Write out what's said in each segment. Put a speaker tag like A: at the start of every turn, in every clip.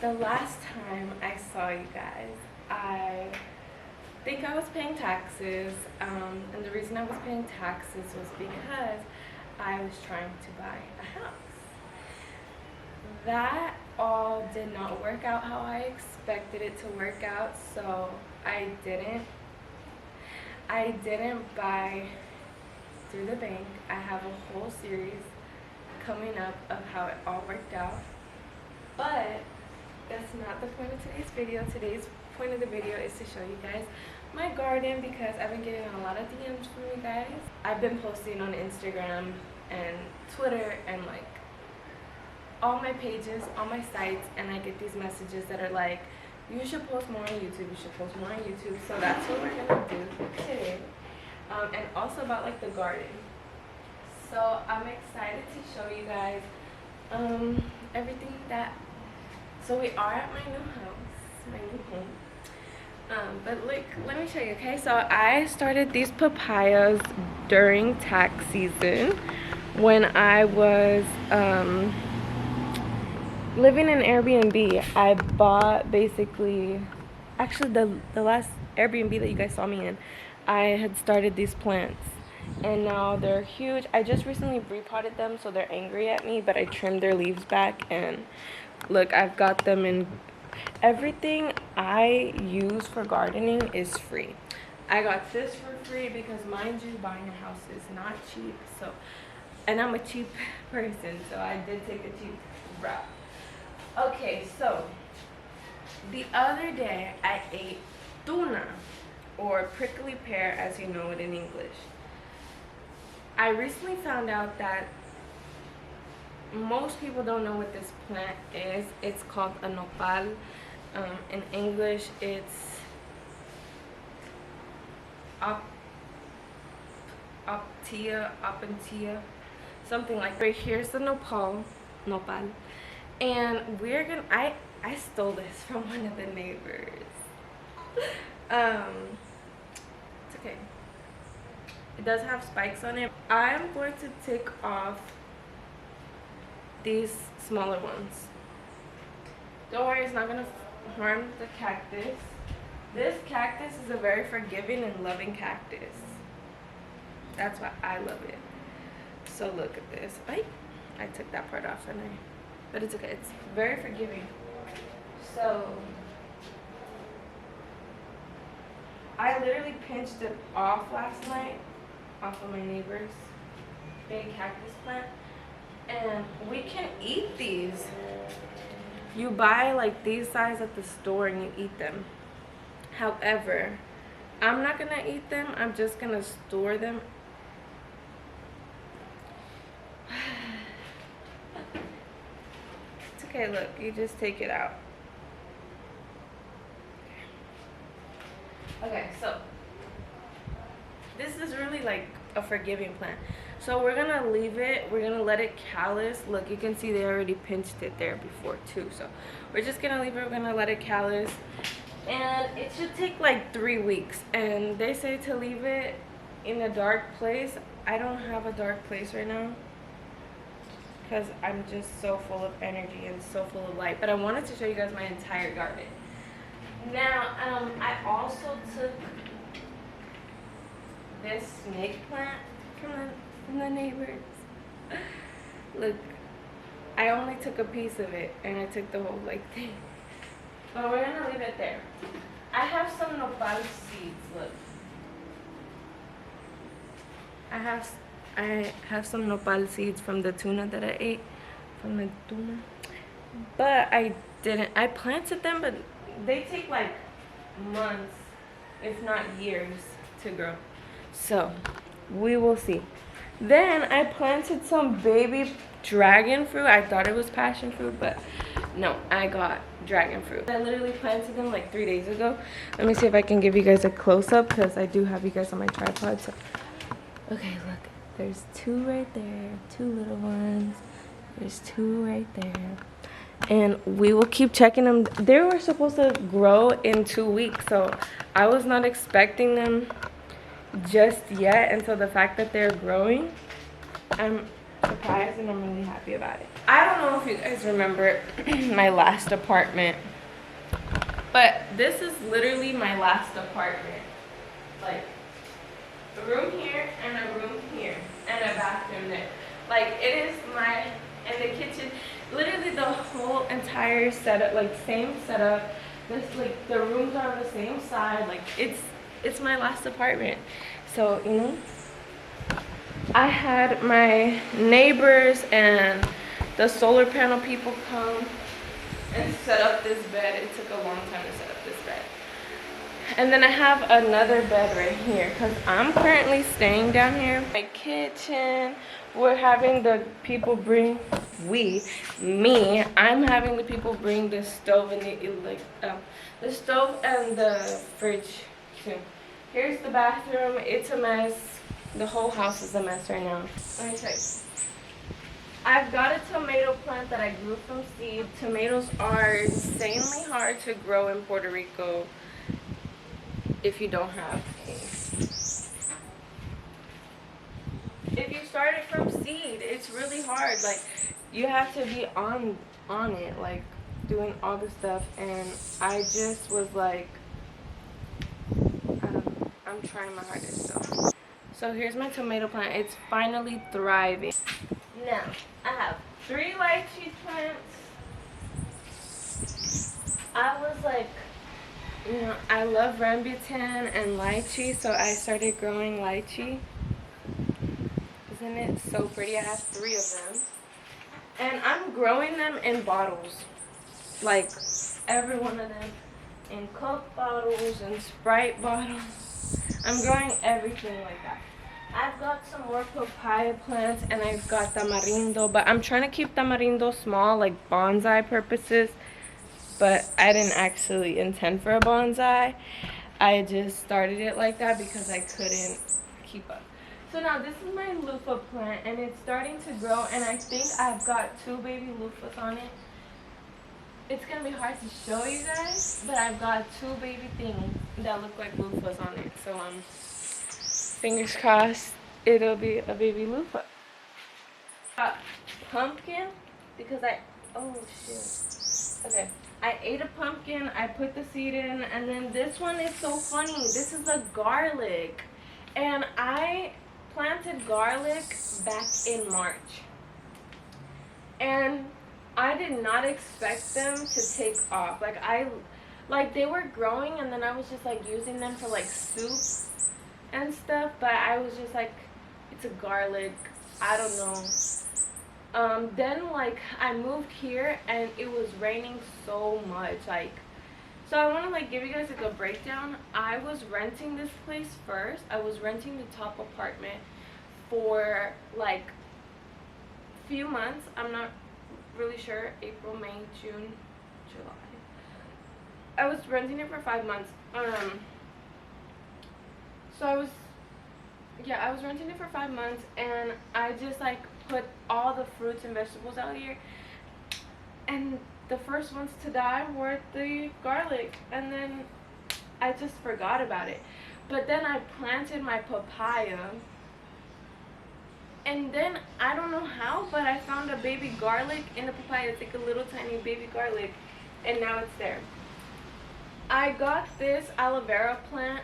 A: The last time I saw you guys, I think I was paying taxes, and the reason I was paying taxes was because I was trying to buy a house. That all did not work out how I expected it to work out, so I didn't buy through the bank. I have a whole series coming up of how it all worked out, but that's not the point of today's video. Today's point of the video is to show you guys my garden because I've been getting a lot of DMs from you guys. I've been posting on Instagram and Twitter and like all my pages, all my sites, and I get these messages that are like, you should post more on YouTube, you should post more on YouTube. So that's what we're gonna do today. And also about like the garden. So I'm excited to show you guys everything that. So we are at my new house, my new home. But look, let me show you, okay? So I started these papayas during tax season when I was living in Airbnb. I bought basically, actually the last Airbnb that you guys saw me in, I had started these plants. And now they're huge. I just recently repotted them, so they're angry at me, but I trimmed their leaves back, and look, I've got them in. Everything I use for gardening is free. I got this for free because, mind you, buying a house is not cheap. So, and I'm a cheap person, so I did take a cheap route. Okay, so the other day I ate tuna, or prickly pear as you know it in English. I recently found out that most people don't know what this plant is. It's called a nopal. In English, it's opuntia, something like. Right here's the nopal, and we're gonna. I stole this from one of the neighbors. It's okay. It does have spikes on it. I'm going to take off these smaller ones. Don't worry, it's not gonna harm the cactus. This cactus is a very forgiving and loving cactus. That's why I love it. So look at this. I took that part off, but it's okay. It's very forgiving. So I literally pinched it off last night, off of my neighbor's big cactus plant. And we can eat these. You buy like these size at the store and you eat them. However, I'm not gonna eat them. I'm just gonna store them. It's okay, look, you just take it out. Okay, so this is really like a forgiving plant. So we're gonna leave it, we're gonna let it callus. Look, you can see they already pinched it there before too. So we're just gonna leave it, we're gonna let it callus. And it should take like 3 weeks. And they say to leave it in a dark place. I don't have a dark place right now because I'm just so full of energy and so full of light. But I wanted to show you guys my entire garden. Now, I also took this snake plant from the neighbors. Look, I only took a piece of it and I took the whole like thing. But we're gonna leave it there. I have some nopal seeds, look. I have some nopal seeds from the tuna that I ate. From the tuna. But I planted them, but they take like months, if not years, to grow. So we will see. Then I planted some baby dragon fruit. I thought it was passion fruit, but no, I got dragon fruit. I literally planted them like 3 days ago. Let me see if I can give you guys a close-up because I do have you guys on my tripod. So okay, look, there's 2 right there, 2 little ones. There's 2 right there. And we will keep checking them. They were supposed to grow in 2 weeks, so I was not expecting them just yet. And so the fact that they're growing, I'm surprised and I'm really happy about it. I don't know if you guys remember my last apartment, but this is literally my last apartment. Like a room here and a room here and a bathroom there. Like it is my, and the kitchen, literally the whole entire setup, like same setup. This, like the rooms are on the same side. Like it's my last apartment. So, you know, I had my neighbors and the solar panel people come and set up this bed. It took a long time to set up this bed. And then I have another bed right here because I'm currently staying down here. My kitchen, we're having the people bring, I'm having the people bring the stove and the stove and the fridge too. Here's the bathroom. It's a mess. The whole house is a mess right now. Let me tell you. I've got a tomato plant that I grew from seed. Tomatoes are insanely hard to grow in Puerto Rico if you don't have if you start it from seed, it's really hard. Like you have to be on it, like doing all the stuff, and I just was like, I don't know, I'm trying my hardest. So here's my tomato plant. It's finally thriving. Now I have 3 lychee plants. I was like, you know, I love rambutan and lychee, so I started growing lychee. Isn't it so pretty? I have 3 of them. And I'm growing them in bottles. Like, every one of them. In Coke bottles and Sprite bottles. I'm growing everything like that. I've got some more papaya plants and I've got tamarindo. But I'm trying to keep tamarindo small, like bonsai purposes. But I didn't actually intend for a bonsai. I just started it like that because I couldn't keep up. So now this is my loofah plant and it's starting to grow, and I think I've got 2 baby loofahs on it. It's going to be hard to show you guys, but I've got 2 baby things that look like loofahs on it. So fingers crossed it'll be a baby loofah. Got pumpkin because oh shit. Okay. I ate a pumpkin, I put the seed in, and then this one is so funny. This is a garlic. And I planted garlic back in March. And I did not expect them to take off. Like they were growing and then I was just like using them for like soup and stuff, but I was just like, it's a garlic, I don't know. Then like I moved here and it was raining so much, like, so I want to like give you guys like a breakdown. I was renting this place first. I was renting the top apartment for like few months. I'm not really sure. April, May, June, July. I was renting it for 5 months. So I was renting it for 5 months, and I just like put all the fruits and vegetables out here, and the first ones to die were the garlic, and then I just forgot about it. But then I planted my papaya, and then I don't know how, but I found a baby garlic in the papaya. It's like a little tiny baby garlic, and now it's there. I got this aloe vera plant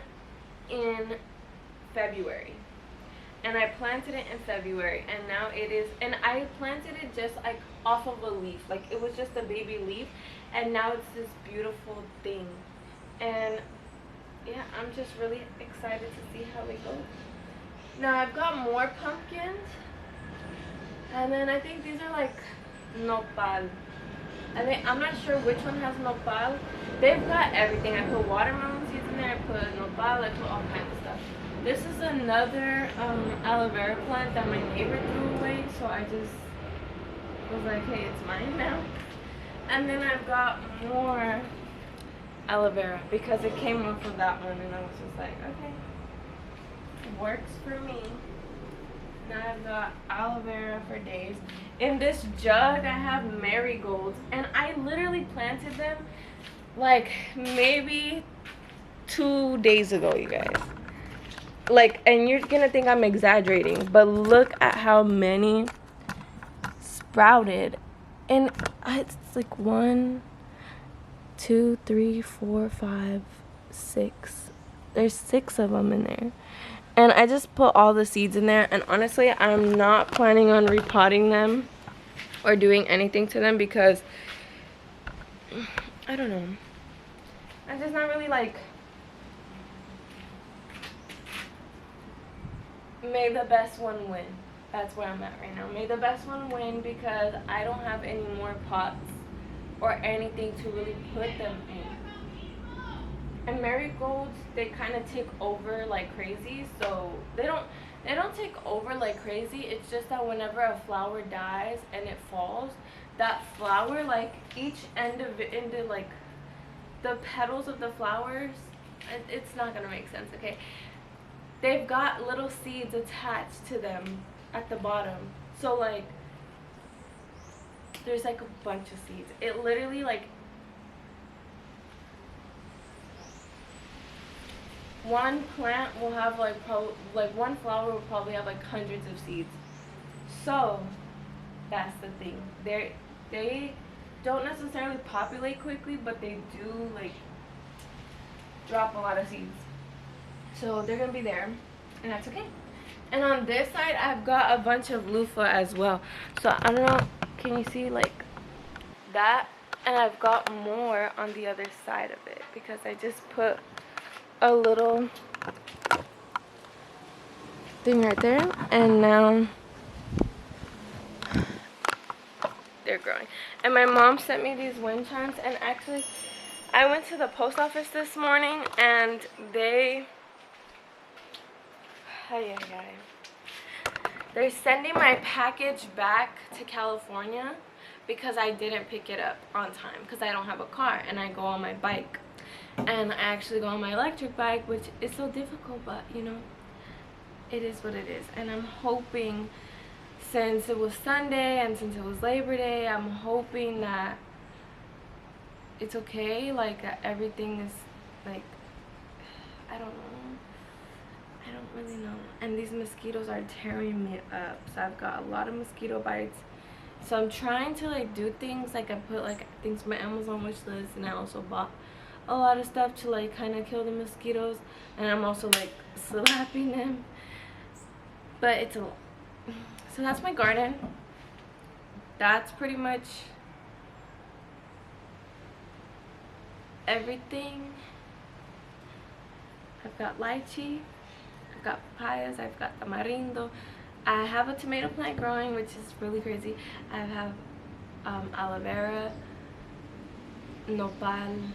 A: in February, and I planted it in February, and now it is, and I planted it just like off of a leaf, like it was just a baby leaf, and now it's this beautiful thing. And yeah, I'm just really excited to see how it goes. Now I've got more pumpkins, and then I think these are like nopal. I'm not sure which one has nopal. They've got everything. I put watermelon seeds in there, I put nopal, I put all kinds of stuff. This is another aloe vera plant that my neighbor threw away, so I just was like, hey, it's mine now. And then I've got more aloe vera because it came off of that one, and I was just like, okay, it works for me. Now I've got aloe vera for days. In this jug I have marigolds, and I literally planted them like maybe 2 days ago, you guys. Like, and you're gonna think I'm exaggerating, but look at how many sprouted, and it's like 1, 2, 3, 4, 5, 6. There's 6 of them in there. And I just put all the seeds in there, and honestly, I'm not planning on repotting them or doing anything to them because I don't know. I'm just not really like, may the best one win. That's where I'm at right now. May the best one win because I don't have any more pots or anything to really put them in. And marigolds, they kind of take over like crazy. So they don't take over like crazy. It's just that whenever a flower dies and it falls, that flower, like each end of it, into like the petals of the flowers, it's not gonna make sense, okay? They've got little seeds attached to them at the bottom. So like there's like a bunch of seeds. It literally like one plant will have like one flower will probably have like hundreds of seeds. So that's the thing. They don't necessarily populate quickly, but they do like drop a lot of seeds. So they're gonna be there, and that's okay. And on this side, I've got a bunch of lofah as well. So I don't know, can you see like that? And I've got more on the other side of it because I just put a little thing right there, and now they're growing. And my mom sent me these wind chimes, and actually I went to the post office this morning and they're sending my package back to California because I didn't pick it up on time because I don't have a car and I go on my bike. And I actually go on my electric bike, which is so difficult, but you know, it is what it is. And I'm hoping, since it was Sunday and since it was Labor Day, I'm hoping that it's okay, like that everything is like, I don't know, I don't really know. And these mosquitoes are tearing me up, so I've got a lot of mosquito bites. So I'm trying to like do things, like I put like things on my Amazon wish list, and I also bought a lot of stuff to like kind of kill the mosquitoes, and I'm also like slapping them, but it's a lot. So that's my garden. That's pretty much everything. I've got lychee, I've got papayas, I've got tamarindo. I have a tomato plant growing, which is really crazy. I have aloe vera, nopal,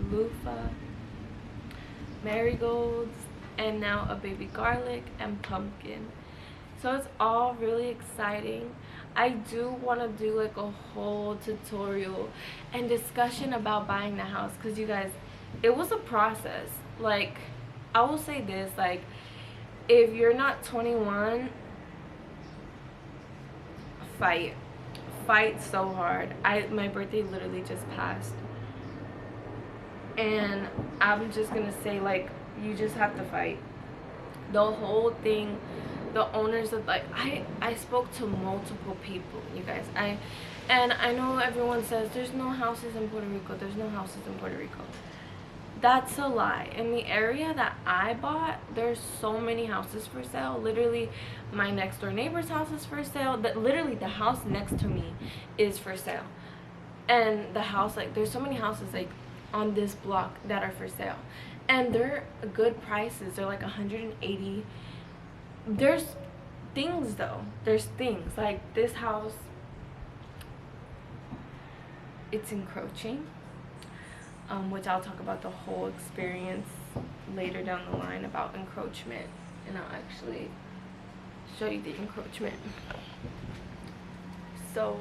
A: lofah, marigolds, and now a baby garlic and pumpkin. So it's all really exciting. I do want to do like a whole tutorial and discussion about buying the house, because you guys, it was a process. Like, I will say this, like, if you're not 21, fight so hard. My birthday literally just passed, and I'm just gonna say, like, you just have to fight the whole thing. The owners of, like, I spoke to multiple people, you guys. And I know everyone says there's no houses in Puerto Rico, there's no houses in Puerto Rico. That's a lie. In the area that I bought, there's so many houses for sale. Literally, my next door neighbor's house is for sale. Literally, the house next to me is for sale. And the house, like, there's so many houses, like, on this block that are for sale. And they're good prices. They're like 180. There's things, though. There's things. Like, this house, it's encroaching. Which I'll talk about the whole experience later down the line about encroachment, and I'll actually show you the encroachment. So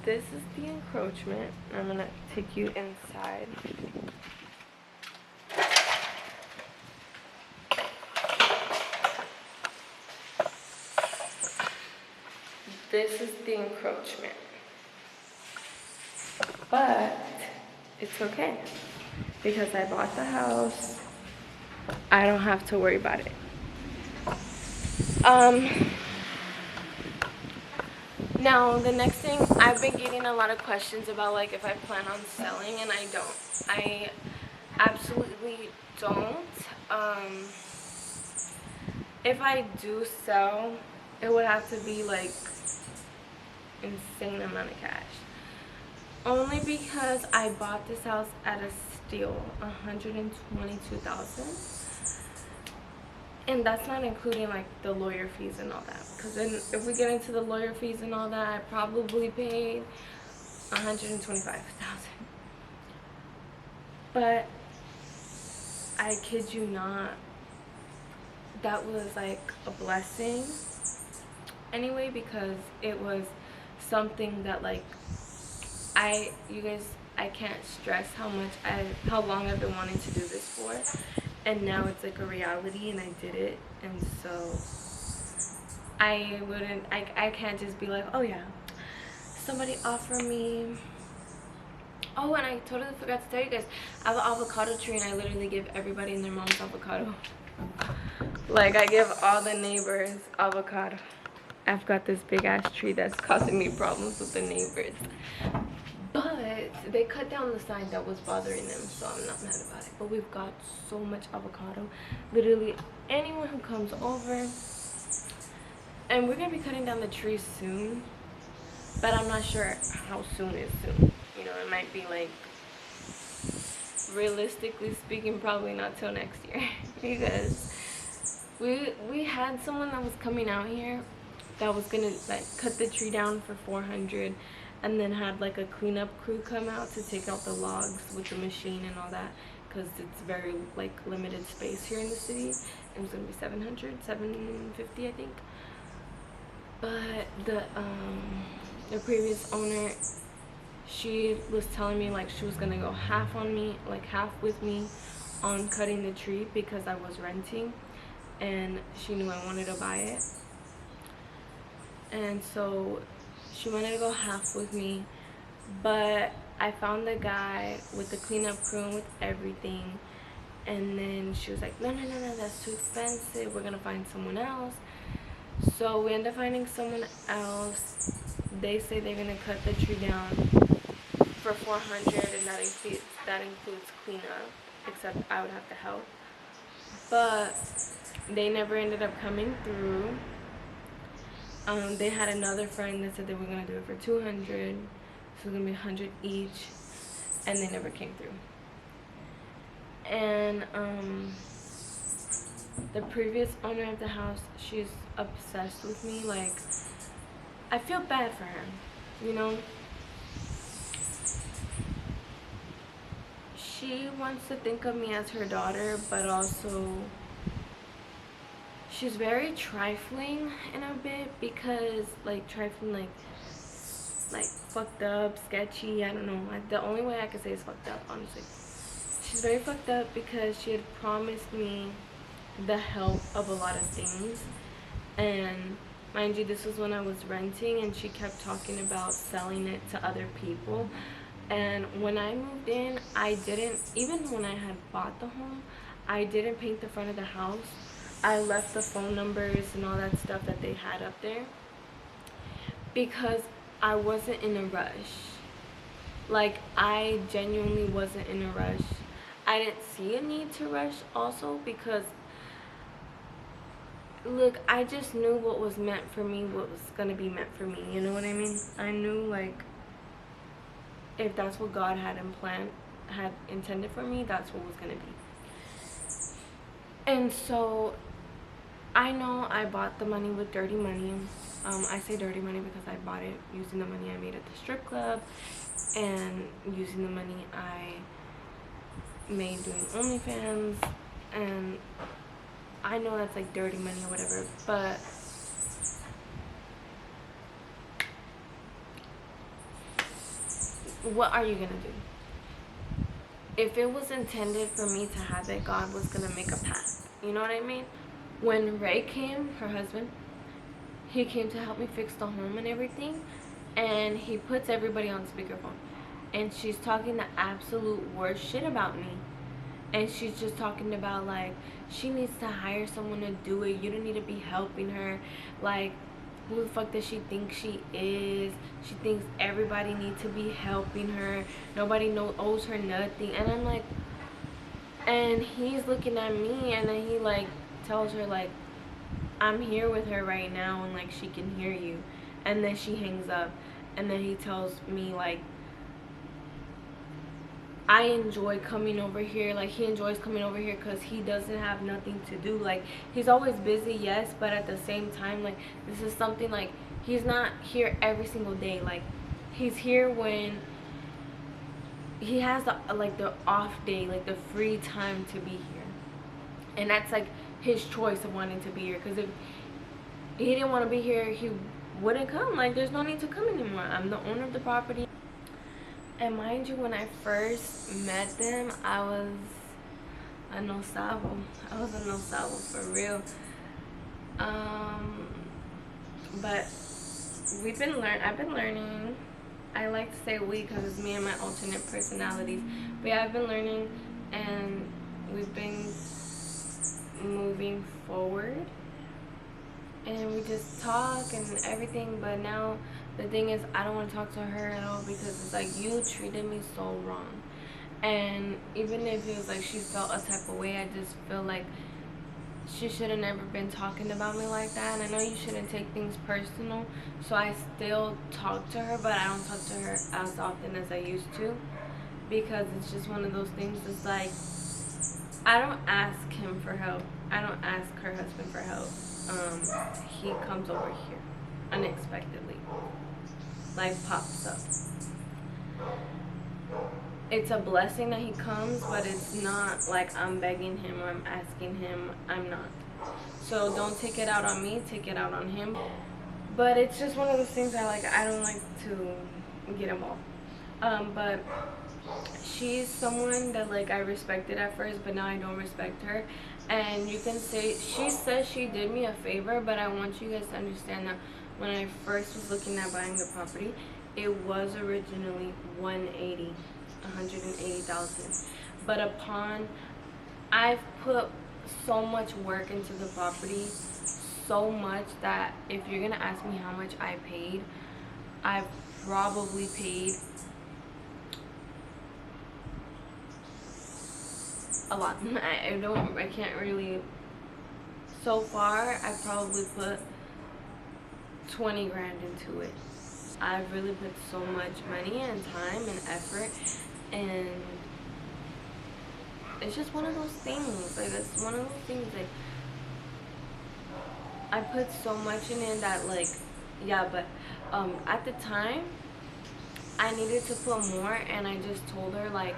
A: this is the encroachment. I'm gonna take you inside. This is the encroachment, but it's okay. Because I bought the house, I don't have to worry about it. Now, the next thing, I've been getting a lot of questions about like if I plan on selling, and I don't. I absolutely don't. If I do sell, it would have to be like insane amount of cash. Only because I bought this house at a steal, $122,000. And that's not including like the lawyer fees and all that. Because then if we get into the lawyer fees and all that, I probably paid $125,000. But I kid you not, that was like a blessing anyway, because it was something that like you guys, I can't stress how long I've been wanting to do this for, and now it's like a reality, and I did it. And so I can't just be like, oh yeah, somebody offer me. Oh, and I totally forgot to tell you guys, I have an avocado tree, and I literally give everybody and their mom's avocado. Like, I give all the neighbors avocado. I've got this big ass tree that's causing me problems with the neighbors, but they cut down the side that was bothering them, so I'm not mad about it. But we've got so much avocado, literally anyone who comes over. And we're gonna be cutting down the tree soon, but I'm not sure how soon is soon. You know, it might be like, realistically speaking, probably not till next year. Because we had someone that was coming out here that was gonna like cut the tree down for $400, and then had like a cleanup crew come out to take out the logs with the machine and all that, because it's very like limited space here in the city. It was gonna be $750, I think. But the previous owner, she was telling me like she was gonna go half with me on cutting the tree, because I was renting and she knew I wanted to buy it. And so she wanted to go half with me, but I found the guy with the cleanup crew and with everything, and then she was like, no, that's too expensive, we're gonna find someone else. So we end up finding someone else. They say they're gonna cut the tree down for $400, and that includes cleanup, except I would have to help. But they never ended up coming through. They had another friend that said they were gonna do it for $200, so it was gonna be $100 each, and they never came through. And the previous owner of the house, she's obsessed with me. Like, I feel bad for her, you know. She wants to think of me as her daughter, but also she's very trifling in a bit, because like trifling, like fucked up, sketchy, I don't know. The only way I could say is fucked up, honestly. She's very fucked up because she had promised me the help of a lot of things, and mind you, this was when I was renting, and she kept talking about selling it to other people. And when I moved in, even when I had bought the home, I didn't paint the front of the house. I left the phone numbers and all that stuff that they had up there, because I wasn't in a rush. Like, I genuinely wasn't in a rush. I didn't see a need to rush also, because look, I just knew what was meant for me, what was gonna be meant for me, you know what I mean? I knew, like, if that's what God had intended for me, that's what was gonna be. And so I know I bought the money with dirty money. I say dirty money because I bought it using the money I made at the strip club, and using the money I made doing OnlyFans, and I know that's like dirty money or whatever, but what are you gonna do? If it was intended for me to have it, God was gonna make a path, you know what I mean? When Ray came, her husband, he came to help me fix the home and everything, and he puts everybody on speakerphone, and she's talking the absolute worst shit about me. And she's just talking about like she needs to hire someone to do it, you don't need to be helping her. Like, who the fuck does she think she is? She thinks everybody needs to be helping her. Nobody owes her nothing. And I'm like, and he's looking at me, and then he like tells her like, I'm here with her right now, and like she can hear you. And then she hangs up, and then he tells me like, I enjoy coming over here. Like, he enjoys coming over here because he doesn't have nothing to do. Like, he's always busy, yes, but at the same time, like, this is something like, he's not here every single day. Like, he's here when he has the off day, like the free time to be here. And that's like his choice of wanting to be here, because if he didn't want to be here, he wouldn't come. Like, there's no need to come anymore. I'm the owner of the property. And mind you, when I first met them, I was a no salvo. I was a no salvo for real. But I've been learning. I like to say we because it's me and my alternate personalities. But yeah, I've been learning, and we've been moving forward. And we just talk and everything. But now the thing is, I don't want to talk to her at all, because it's like, you treated me so wrong. And even if it was like she felt a type of way, I just feel like she should have never been talking about me like that. And I know you shouldn't take things personal, so I still talk to her, but I don't talk to her as often as I used to, because it's just one of those things. It's like, I don't ask him for help. I don't ask her husband for help. He comes over here unexpectedly. Life pops up. It's a blessing that he comes, but it's not like I'm begging him or I'm asking him. I'm not. So don't take it out on me, take it out on him. But it's just one of those things I don't like to get involved. But she's someone that like I respected at first, but now I don't respect her. And you can say, she says she did me a favor, but I want you guys to understand that when I first was looking at buying the property, it was originally 180,000. But I've put so much work into the property, so much that if you're gonna ask me how much I paid, I've probably paid a lot. I can't really. So far, I've probably put 20 grand into it. I've really put so much money and time and effort, and it's just one of those things. Like, it's one of those things like I put so much in it that like, yeah, but at the time I needed to put more, and I just told her like,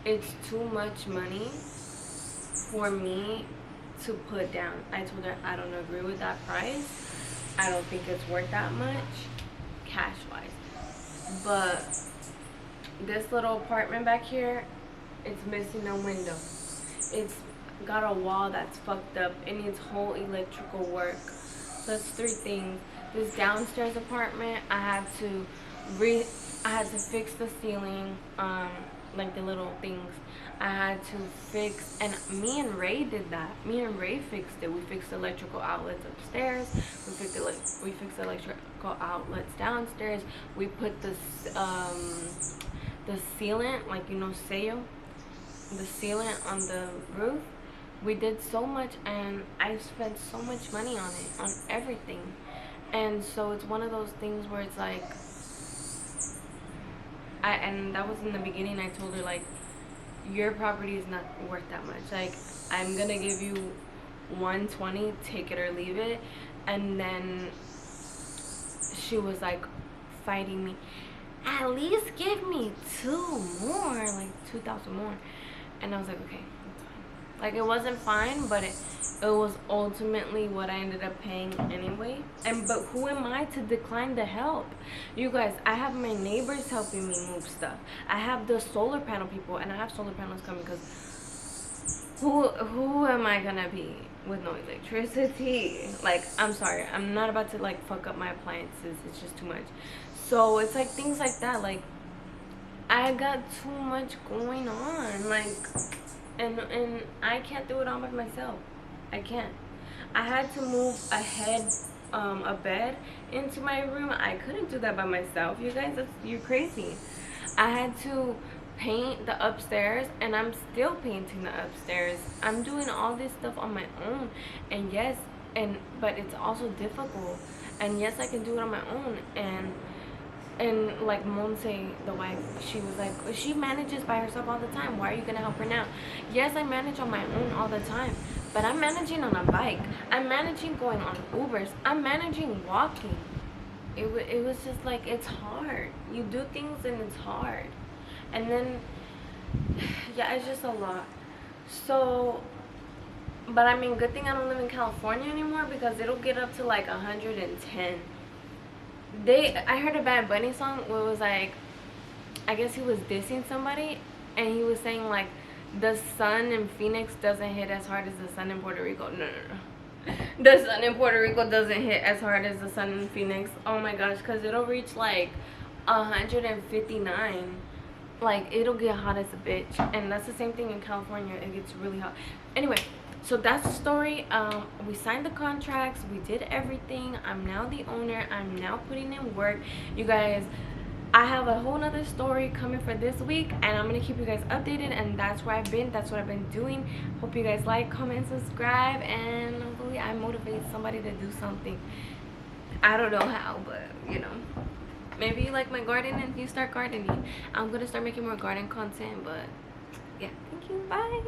A: it's too much money for me to put down. I told her I don't agree with that price. I don't think it's worth that much cash wise. But this little apartment back here, it's missing a window. It's got a wall that's fucked up. It needs whole electrical work. So that's 3 things. This downstairs apartment, I had to fix the ceiling, like the little things. I had to fix, and me and Ray did that. Me and Ray fixed it. We fixed the electrical outlets upstairs. We fixed the electrical outlets downstairs. We put the sealant, like, you know, the sealant on the roof. We did so much, and I spent so much money on it, on everything. And so it's one of those things where it's like, and that was in the beginning. I told her like, your property is not worth that much. Like, I'm gonna give you 120, take it or leave it. And then she was like fighting me, at least give me 2 more, like 2,000 more. And I was like, okay, that's fine. Like, it wasn't fine, but it was ultimately what I ended up paying anyway. But who am I to decline the help? You guys, I have my neighbors helping me move stuff. I have the solar panel people, and I have solar panels coming, because who am I gonna be with no electricity? Like, I'm sorry, I'm not about to like fuck up my appliances. It's just too much. So it's like things like that. Like, I got too much going on, like, and I can't do it all by myself. I can't. I had to move ahead a bed into my room. I couldn't do that by myself, you guys. You're crazy. I had to paint the upstairs, and I'm still painting the upstairs. I'm doing all this stuff on my own, and yes, but it's also difficult. And yes, I can do it on my own. And like Monse, the wife, she was like, she manages by herself all the time. Why are you gonna help her now? Yes, I manage on my own all the time, but I'm managing on a bike. I'm managing going on Ubers. I'm managing walking. It was just like, it's hard. You do things and it's hard. And then, yeah, it's just a lot. So, but I mean, good thing I don't live in California anymore, because it'll get up to like 110. I heard a Bad Bunny song where it was like, I guess he was dissing somebody, and he was saying like, the sun in Phoenix doesn't hit as hard as the sun in Puerto Rico. No. The sun in Puerto Rico doesn't hit as hard as the sun in Phoenix. Oh my gosh, because it'll reach like 159. Like, it'll get hot as a bitch. And that's the same thing in California. It gets really hot. Anyway, so that's the story. We signed the contracts, we did everything. I'm now the owner. I'm now putting in work, you guys. I have a whole nother story coming for this week, and I'm gonna keep you guys updated. And that's where I've been, that's what I've been doing. Hope you guys like, comment, subscribe, and hopefully I motivate somebody to do something. I don't know how, but you know, maybe you like my garden and you start gardening. I'm gonna start making more garden content. But yeah, thank you, bye.